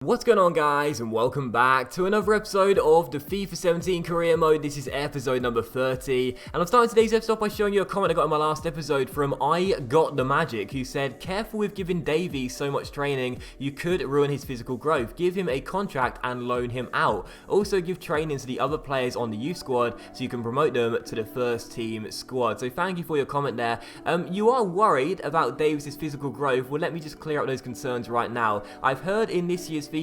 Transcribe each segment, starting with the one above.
What's going on, guys, and welcome back to another episode of the FIFA 17 career mode. This is episode number 30, and I'm starting today's episode off by showing you a comment I got in my last episode from I Got the Magic, who said, careful with giving Davey so much training, you could ruin his physical growth. Give him a contract and loan him out. Also give training to the other players on the youth squad so you can promote them to the first team squad. So thank you for your comment there. You are worried about Davies' physical growth. Well, let me just clear up those concerns right now. I've heard in this year's FIFA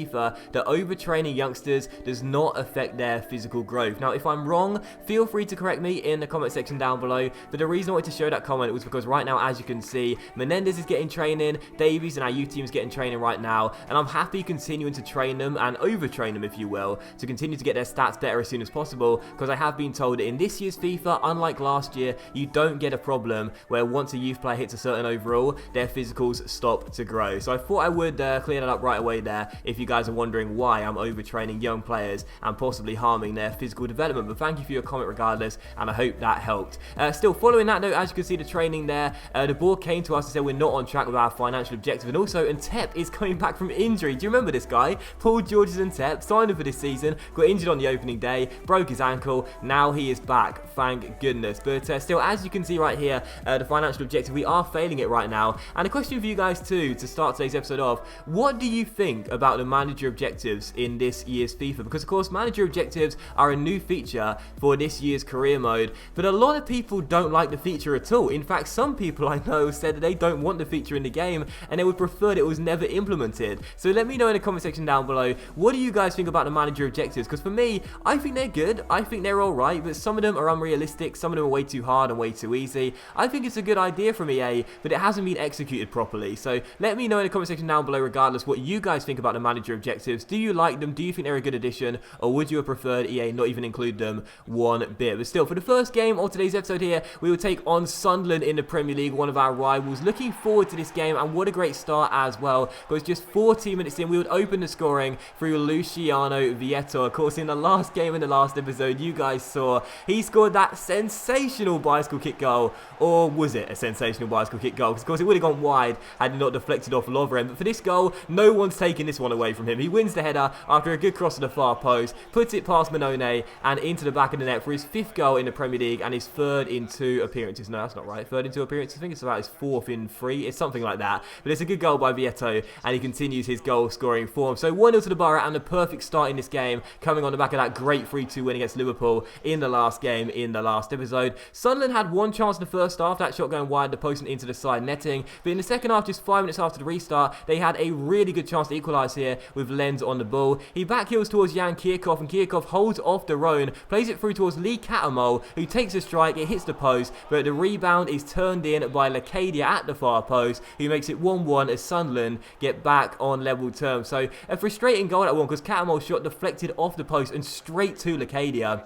that overtraining youngsters does not affect their physical growth. Now, if I'm wrong, feel free to correct me in the comment section down below, but the reason I wanted to show that comment was because right now, as you can see, Menendez is getting training, Davies and our youth team is getting training right now, and I'm happy continuing to train them and overtrain them, if you will, to continue to get their stats better as soon as possible, because I have been told that in this year's FIFA, unlike last year, you don't get a problem where once a youth player hits a certain overall, their physicals stop to grow. So I thought I would clear that up right away there, if you guys are wondering why I'm overtraining young players and possibly harming their physical development. But thank you for your comment regardless, and I hope that helped. Still, following that note, as you can see the training there, the board came to us and said we're not on track with our financial objective, and also Ntep is coming back from injury. Do you remember this guy? Paul George's Ntep, signed him for this season, got injured on the opening day, broke his ankle, now he is back, thank goodness. But still, as you can see right here, the financial objective, we are failing it right now. And a question for you guys too, to start today's episode off, what do you think about the manager objectives in this year's FIFA? Because of course manager objectives are a new feature for this year's career mode, but a lot of people don't like the feature at all. In fact, some people I know said that they don't want the feature in the game and they would prefer that it was never implemented. So let me know in the comment section down below, what do you guys think about the manager objectives? Because for me, I think they're good, I think they're alright, but some of them are unrealistic, some of them are way too hard and way too easy. I think it's a good idea from EA, but it hasn't been executed properly. So let me know in the comment section down below regardless what you guys think about the manager objectives. Do you like them? Do you think they're a good addition? Or would you have preferred EA not even include them one bit? But still, for the first game of today's episode here, we will take on Sunderland in the Premier League, one of our rivals. Looking forward to this game, and what a great start as well, because just 14 minutes in, we would open the scoring through Luciano Vietto. Of course, in the last game in the last episode, you guys saw, he scored that sensational bicycle kick goal. Or was it a sensational bicycle kick goal? Because of course, it would have gone wide had he not deflected off Lovren. But for this goal, no one's taking this one away from him. He wins the header after a good cross to the far post, puts it past Manone and into the back of the net for his 5th goal in the Premier League and his 3rd in 2 appearances. No, that's not right. 3rd in 2 appearances. I think it's about his 4th in 3. It's something like that. But it's a good goal by Vietto, and he continues his goal scoring form. So 1-0 to the Borough, and the perfect start in this game, coming on the back of that great 3-2 win against Liverpool in the last game in the last episode. Sunderland had one chance in the first half, that shot going wide, the post and into the side netting. But in the second half, just 5 minutes after the restart, they had a really good chance to equalise here with Lenz on the ball. He backheels towards Jan Kirchhoff, and Kirchhoff holds off de Roon, plays it through towards Lee Catamol, who takes a strike, it hits the post, but the rebound is turned in by Lacadia at the far post, who makes it 1-1 as Sunderland get back on level terms. So a frustrating goal that one, because Catamol's shot deflected off the post and straight to Lacadia.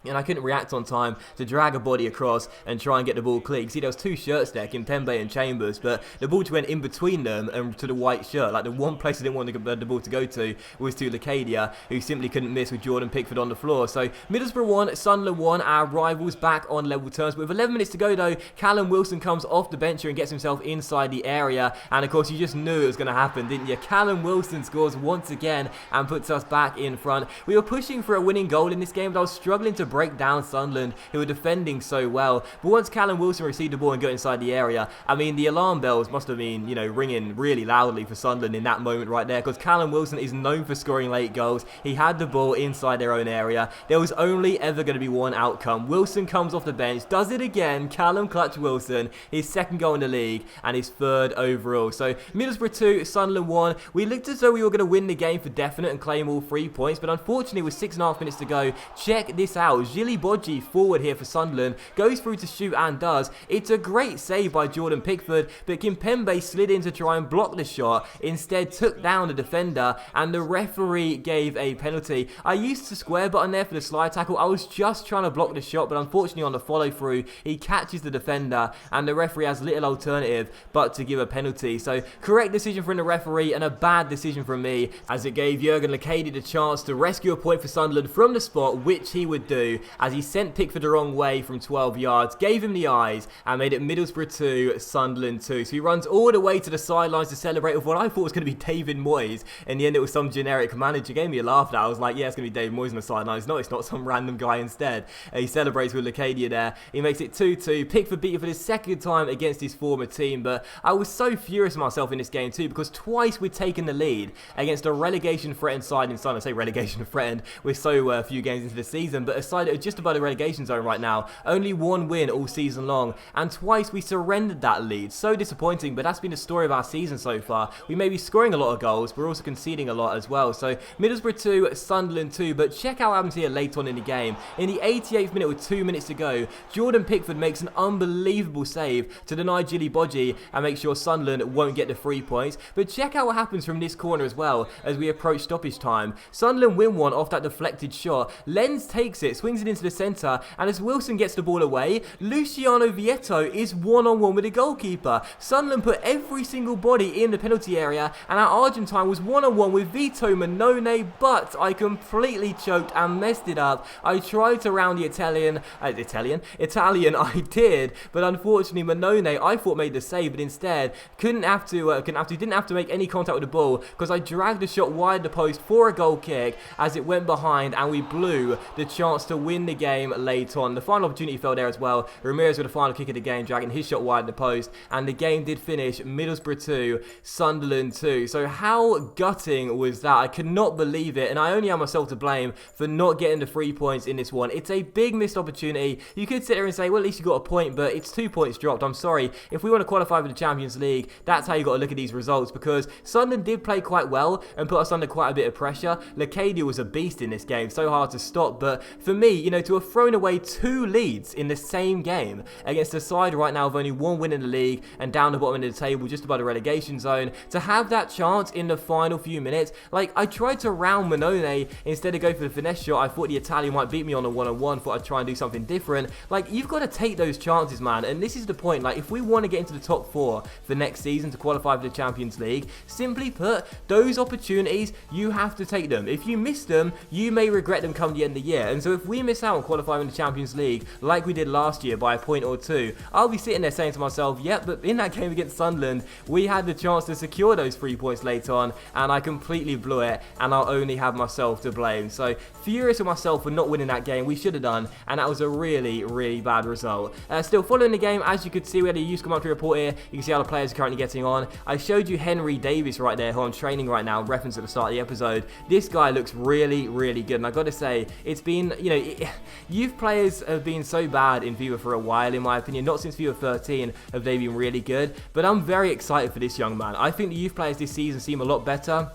And I couldn't react on time to drag a body across and try and get the ball clean. See, there was 2 shirts there, Kimpembe and Chambers, but the ball just went in between them and to the white shirt. Like, the one place I didn't want the ball to go to was to Lacadia, who simply couldn't miss with Jordan Pickford on the floor. So Middlesbrough 1, Sunderland 1, our rivals back on level terms. But with 11 minutes to go though, Callum Wilson comes off the bench here and gets himself inside the area. And of course, you just knew it was going to happen, didn't you? Callum Wilson scores once again and puts us back in front. We were pushing for a winning goal in this game, but I was struggling to break down Sunderland, who were defending so well. But once Callum Wilson received the ball and got inside the area, I mean, the alarm bells must have been, you know, ringing really loudly for Sunderland in that moment right there, because Callum Wilson is known for scoring late goals. He had the ball inside their own area. There was only ever going to be one outcome. Wilson comes off the bench, does it again. Callum Clutch Wilson, his 2nd goal in the league and his 3rd overall. So Middlesbrough 2, Sunderland 1. We looked as though we were going to win the game for definite and claim all 3 points, but unfortunately with 6.5 minutes to go, check this out. Gilly Bodji forward here for Sunderland, goes through to shoot and does. It's a great save by Jordan Pickford, but Kimpembe slid in to try and block the shot, instead took down the defender, and the referee gave a penalty. I used the square button there for the slide tackle. I was just trying to block the shot, but unfortunately on the follow through, he catches the defender, and the referee has little alternative but to give a penalty. So correct decision from the referee and a bad decision from me, as it gave Jurgen Lacadia the chance to rescue a point for Sunderland from the spot, which he would do. do as he sent Pickford the wrong way from 12 yards, gave him the eyes, and made it Middlesbrough 2, Sunderland 2. So he runs all the way to the sidelines to celebrate with what I thought was going to be David Moyes. In the end, it was some generic manager. Gave me a laugh. I was like, yeah, it's going to be David Moyes on the sidelines. No, it's not, some random guy instead. He celebrates with Lacadia there. He makes it 2-2. Pickford beat for the second time against his former team, but I was so furious with myself in this game too, because twice we'd taken the lead against a relegation-threatened side in Sunderland. I say relegation-threatened, we're so few games into the season, but a side that are just above the relegation zone right now. Only one win all season long, and twice we surrendered that lead. So disappointing, but that's been the story of our season so far. We may be scoring a lot of goals, but we're also conceding a lot as well. So Middlesbrough 2, Sunderland 2, but check out what happens here late on in the game. In the 88th minute with 2 minutes to go, Jordan Pickford makes an unbelievable save to deny Jilly Bodji and make sure Sunderland won't get the 3 points. But check out what happens from this corner as well as we approach stoppage time. Sunderland win one off that deflected shot. Lenz takes it, swings it into the centre, and as Wilson gets the ball away, Luciano Vietto is one-on-one with the goalkeeper. Sunderland put every single body in the penalty area, and our Argentine was one-on-one with Vito Mannone, but I completely choked and messed it up. I tried to round the Italian, I did, but unfortunately Mannone, I thought made the save, but instead didn't have to make any contact with the ball, because I dragged the shot wide the post for a goal kick as it went behind, and we blew the chance to win the game late on. The final opportunity fell there as well. Ramirez with the final kick of the game, dragging his shot wide the post, and the game did finish Middlesbrough 2, Sunderland 2. So how gutting was that? I could not believe it, and I only have myself to blame for not getting the 3 points in this one. It's a big missed opportunity. You could sit there and say, well, at least you got a point, but it's 2 points dropped. I'm sorry. If we want to qualify for the Champions League, that's how you got to look at these results, because Sunderland did play quite well and put us under quite a bit of pressure. Lacadia was a beast in this game, so hard to stop, but for me, you know, to have thrown away 2 leads in the same game against a side right now of only 1 win in the league and down the bottom end of the table, just above the relegation zone, to have that chance in the final few minutes, like, I tried to round Mannone instead of go for the finesse shot. I thought the Italian might beat me on a one-on-one, thought I'd try and do something different. Like, you've got to take those chances, man, and this is the point. Like, if we want to get into the top 4 for next season to qualify for the Champions League, simply put, those opportunities, you have to take them. If you miss them, you may regret them come the end of the year, and so if we miss out on qualifying in the Champions League, like we did last year by a point or 2, I'll be sitting there saying to myself, yep, but in that game against Sunderland, we had the chance to secure those 3 points later on, and I completely blew it, and I'll only have myself to blame. So, furious with myself for not winning that game. We should have done, and that was a really, really bad result. Still, following the game, as you could see, we had a youth commentary report here. You can see how the players are currently getting on. I showed you Henry Davis right there, who I'm training right now, reference at the start of the episode. This guy looks really, really good, and I got to say, it's been, you know, youth players have been so bad in FIFA for a while, in my opinion. Not since FIFA 13 have they been really good, but I'm very excited for this young man. I think the youth players this season seem a lot better.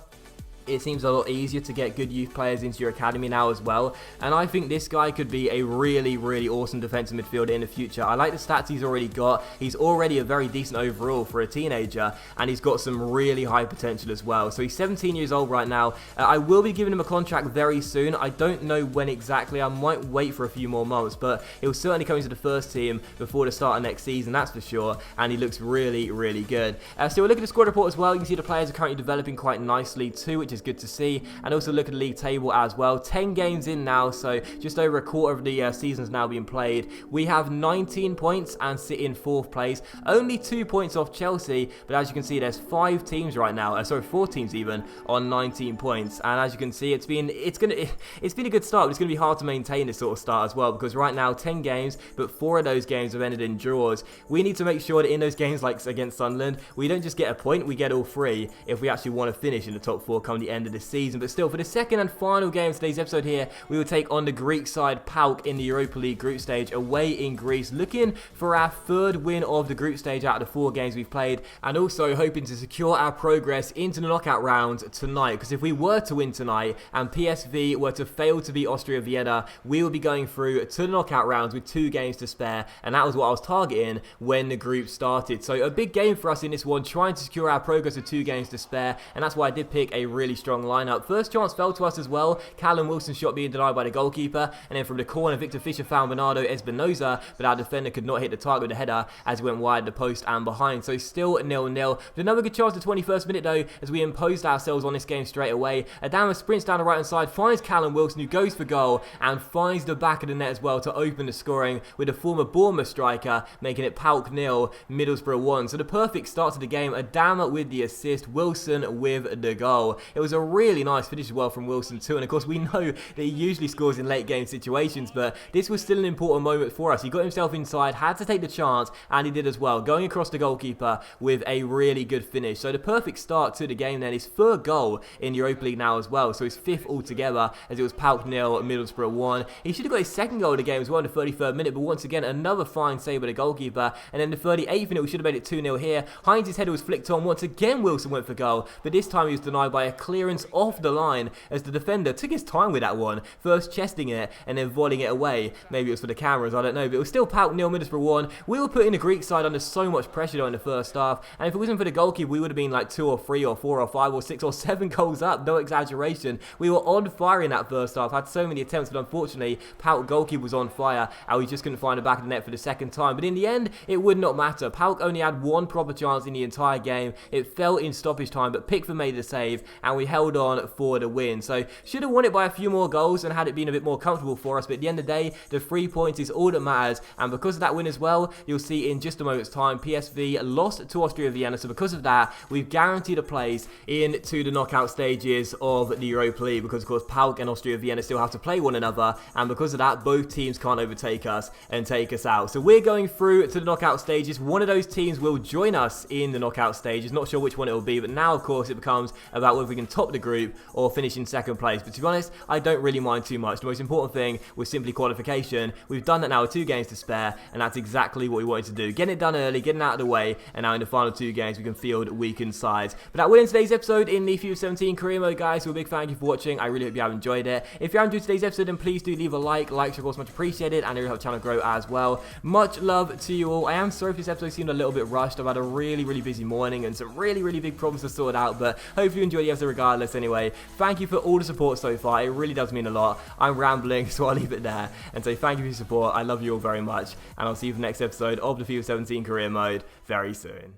It seems a lot easier to get good youth players into your academy now as well, and I think this guy could be a really, really awesome defensive midfielder in the future. I like the stats he's already got. He's already a very decent overall for a teenager, and he's got some really high potential as well. So he's 17 years old right now. I will be giving him a contract very soon. I don't know when exactly. I might wait for a few more months, but he'll certainly come into the first team before the start of next season, that's for sure, and he looks really, really good. So we'll look at the squad report as well. You can see the players are currently developing quite nicely too, which is good to see, and also look at the league table as well. 10 games in now, so just over a quarter of the season's now being played. We have 19 points and sit in 4th place, only 2 points off Chelsea, but as you can see, there's 5 teams right now, 4 teams even, on 19 points, and as you can see, it's been a good start, but it's going to be hard to maintain this sort of start as well, because right now, 10 games, but 4 of those games have ended in draws. We need to make sure that in those games, like against Sunderland, we don't just get a point, we get all 3 if we actually want to finish in the top 4 come the end of this season. But still, for the second and final game of today's episode here, we will take on the Greek side PAOK in the Europa League group stage away in Greece, looking for our 3rd win of the group stage out of the 4 games we've played, and also hoping to secure our progress into the knockout rounds tonight, because if we were to win tonight and PSV were to fail to beat Austria Vienna, we will be going through to the knockout rounds with 2 games to spare, and that was what I was targeting when the group started. So a big game for us in this one, trying to secure our progress with 2 games to spare, and that's why I did pick a really really strong lineup. First chance fell to us as well. Callum Wilson's shot being denied by the goalkeeper, and then from the corner, Victor Fisher found Bernardo Espinoza, but our defender could not hit the target with a header as he went wide the post and behind. So still 0-0. But another good chance at the 21st minute though, as we imposed ourselves on this game straight away. Adama sprints down the right hand side, finds Callum Wilson, who goes for goal and finds the back of the net as well to open the scoring, with a former Bournemouth striker making it PAOK 0, Middlesbrough 1. So the perfect start to the game. Adama with the assist, Wilson with the goal. It was a really nice finish as well from Wilson too, and of course we know that he usually scores in late game situations, but this was still an important moment for us. He got himself inside, had to take the chance, and he did as well, going across the goalkeeper with a really good finish. So the perfect start to the game then. His third goal in Europa League now as well, so his fifth altogether, as it was PAOK 0, Middlesbrough 1. He should have got his second goal of the game as well in the 33rd minute, but once again another fine save by the goalkeeper. And then the 38th minute, we should have made it 2-0 here. Hines' header was flicked on. Once again Wilson went for goal, but this time he was denied by a clearance off the line, as the defender took his time with that one, first chesting it and then volleying it away. Maybe it was for the cameras, I don't know, but it was still PAOK 0, Middlesbrough 1. We were putting the Greek side under so much pressure though in the first half, and if it wasn't for the goalkeeper, we would have been like 2 or 3 or 4 or 5 or 6 or 7 goals up, no exaggeration. We were on fire in that first half, had so many attempts, but unfortunately PAOK goalkeeper was on fire and we just couldn't find the back of the net for the second time. But in the end, it would not matter. PAOK only had one proper chance in the entire game. It fell in stoppage time, but Pickford made the save and we held on for the win. So should have won it by a few more goals and had it been a bit more comfortable for us, but at the end of the day, the 3 points is all that matters. And because of that win as well, you'll see in just a moment's time, PSV lost to Austria Vienna, so because of that, we've guaranteed a place into the knockout stages of the Europa League, because of course PAOK and Austria Vienna still have to play one another, and because of that, both teams can't overtake us and take us out. So we're going through to the knockout stages. One of those teams will join us in the knockout stages. Not sure which one it will be, but now of course it becomes about whether we can top the group or finish in second place. But to be honest, I don't really mind too much. The most important thing was simply qualification. We've done that now with 2 games to spare, and that's exactly what we wanted to do. Getting it done early, getting out of the way, and now in the final 2 games we can field weakened sides. But that will end today's episode in the FIFA 17 career mode, guys. So a big thank you for watching. I really hope you have enjoyed it. If you have enjoyed today's episode, then please do leave a like. Likes are of course much appreciated, and it will help the channel grow as well. Much love to you all. I am sorry if this episode seemed a little bit rushed. I've had a really busy morning and some really big problems to sort out, but hopefully you enjoyed the episode regardless anyway. Thank you for all the support so far. It really does mean a lot. I'm rambling, so I'll leave it there and say thank you for your support. I love you all very much, and I'll see you for the next episode of the FIFA 17 career mode very soon.